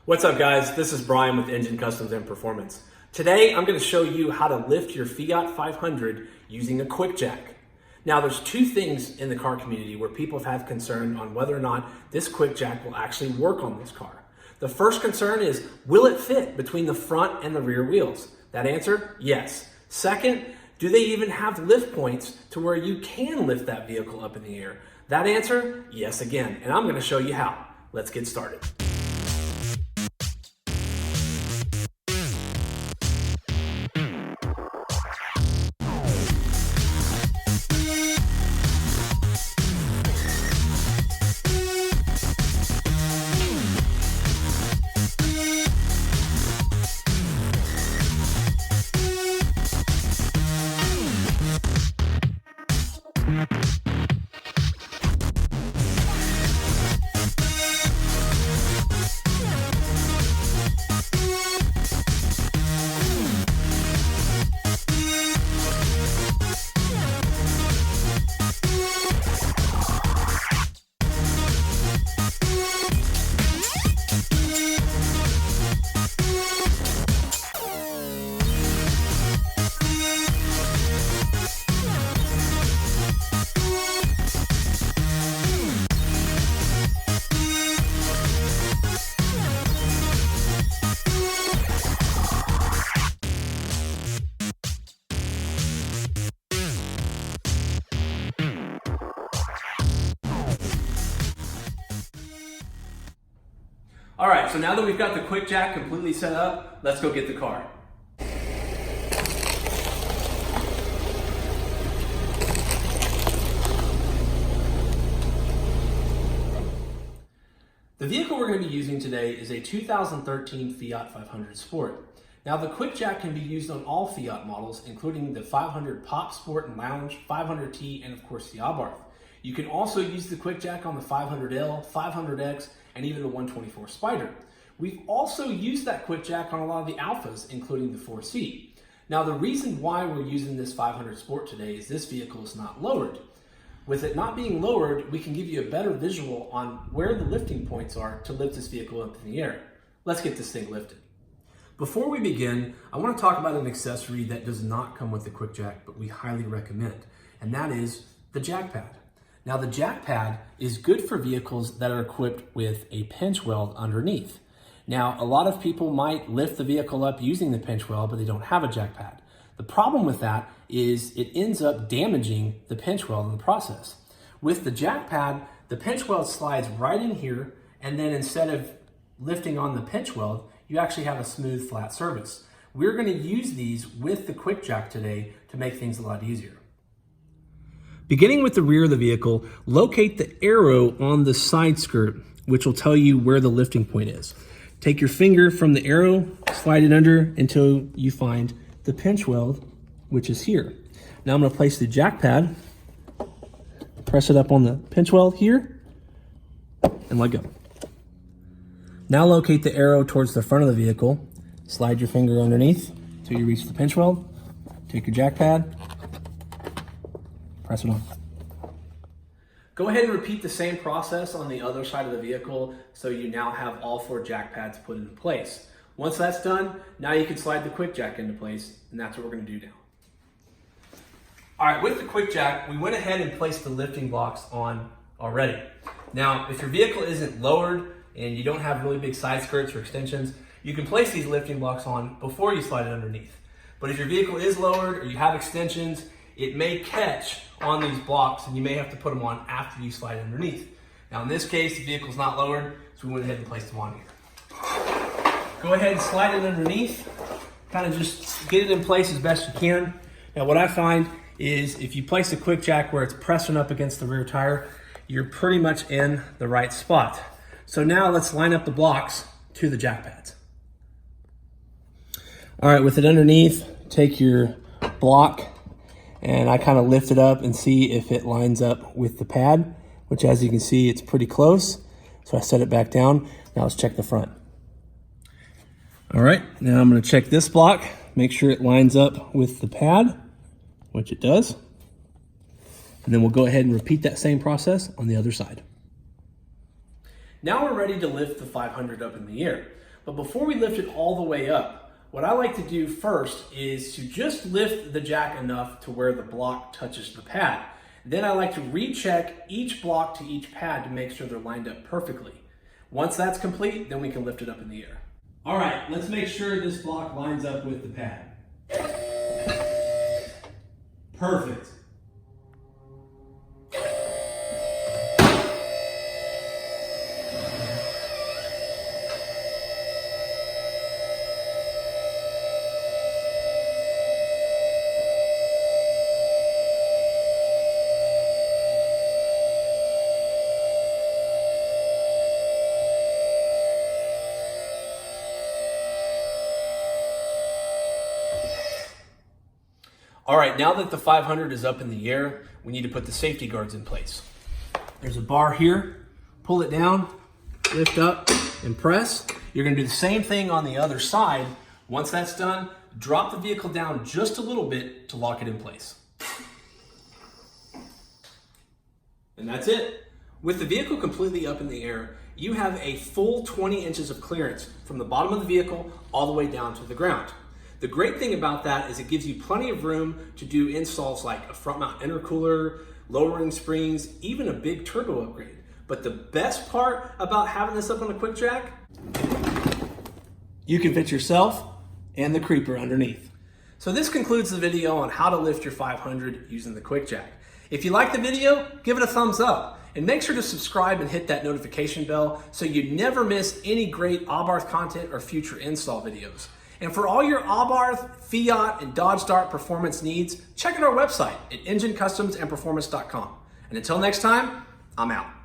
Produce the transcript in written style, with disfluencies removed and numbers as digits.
What's up guys, this is Brian with Engine Customs and Performance. Today I'm going to show you how to lift your Fiat 500 using a QuickJack. Now there's two things in the car community where people have had concern on whether or not this QuickJack will actually work on this car. The first concern is, will it fit between the front and the rear wheels? That answer, yes. Second, do they even have lift points to where you can lift that vehicle up in the air? That answer, yes again, and I'm going to show you how. Let's get started. All right, so now that we've got the QuickJack completely set up, let's go get the car. The vehicle we're going to be using today is a 2013 Fiat 500 Sport. Now the QuickJack can be used on all Fiat models, including the 500 Pop Sport and Lounge, 500T, and of course the Abarth. You can also use the QuickJack on the 500L, 500X, and even the 124 Spider. We've also used that QuickJack on a lot of the Alphas, including the 4C. Now the reason why we're using this 500 Sport today is this vehicle is not lowered. With it not being lowered, we can give you a better visual on where the lifting points are to lift this vehicle up in the air. Let's get this thing lifted. Before we begin, I want to talk about an accessory that does not come with the QuickJack, but we highly recommend, and that is the jack pad. Now the jack pad is good for vehicles that are equipped with a pinch weld underneath. Now a lot of people might lift the vehicle up using the pinch weld, but they don't have a jack pad. The problem with that is it ends up damaging the pinch weld in the process. With the jack pad, the pinch weld slides right in here, and then instead of lifting on the pinch weld, you actually have a smooth flat surface. We're going to use these with the QuickJack today to make things a lot easier. Beginning with the rear of the vehicle, locate the arrow on the side skirt, which will tell you where the lifting point is. Take your finger from the arrow, slide it under until you find the pinch weld, which is here. Now I'm going to place the jack pad, press it up on the pinch weld here, and let go. Now locate the arrow towards the front of the vehicle, slide your finger underneath until you reach the pinch weld, take your jack pad, press it on. Go ahead and repeat the same process on the other side of the vehicle so you now have all four jack pads put into place. Once that's done, now you can slide the QuickJack into place, and that's what we're going to do now. All right, with the QuickJack, we went ahead and placed the lifting blocks on already. Now, if your vehicle isn't lowered and you don't have really big side skirts or extensions, you can place these lifting blocks on before you slide it underneath. But if your vehicle is lowered or you have extensions, it may catch on these blocks and you may have to put them on after you slide underneath. Now in this case, the vehicle's not lowered, so we went ahead and placed them on here. Go ahead and slide it underneath, kind of just get it in place as best you can. Now what I find is if you place the QuickJack where it's pressing up against the rear tire, you're pretty much in the right spot. So now let's line up the blocks to the jack pads. All right, with it underneath, take your block and I kind of lift it up and see if it lines up with the pad, which as you can see, it's pretty close. So I set it back down. Now let's check the front. All right, now I'm going to check this block, make sure it lines up with the pad, which it does. And then we'll go ahead and repeat that same process on the other side. Now we're ready to lift the 500 up in the air. But before we lift it all the way up, what I like to do first is to just lift the jack enough to where the block touches the pad. Then I like to recheck each block to each pad to make sure they're lined up perfectly. Once that's complete, then we can lift it up in the air. All right, let's make sure this block lines up with the pad. Perfect. All right, now that the 500 is up in the air, we need to put the safety guards in place. There's a bar here, pull it down, lift up, and press. You're gonna do the same thing on the other side. Once that's done, drop the vehicle down just a little bit to lock it in place. And that's it. With the vehicle completely up in the air, you have a full 20 inches of clearance from the bottom of the vehicle all the way down to the ground. The great thing about that is it gives you plenty of room to do installs like a front mount intercooler, lowering springs, even a big turbo upgrade. But the best part about having this up on a QuickJack, you can fit yourself and the creeper underneath. So this concludes the video on how to lift your 500 using the QuickJack. If you like the video, give it a thumbs up. And make sure to subscribe and hit that notification bell so you never miss any great Abarth content or future install videos. And for all your Abarth, Fiat, and Dodge Dart performance needs, check out our website at enginecustomsandperformance.com. And until next time, I'm out.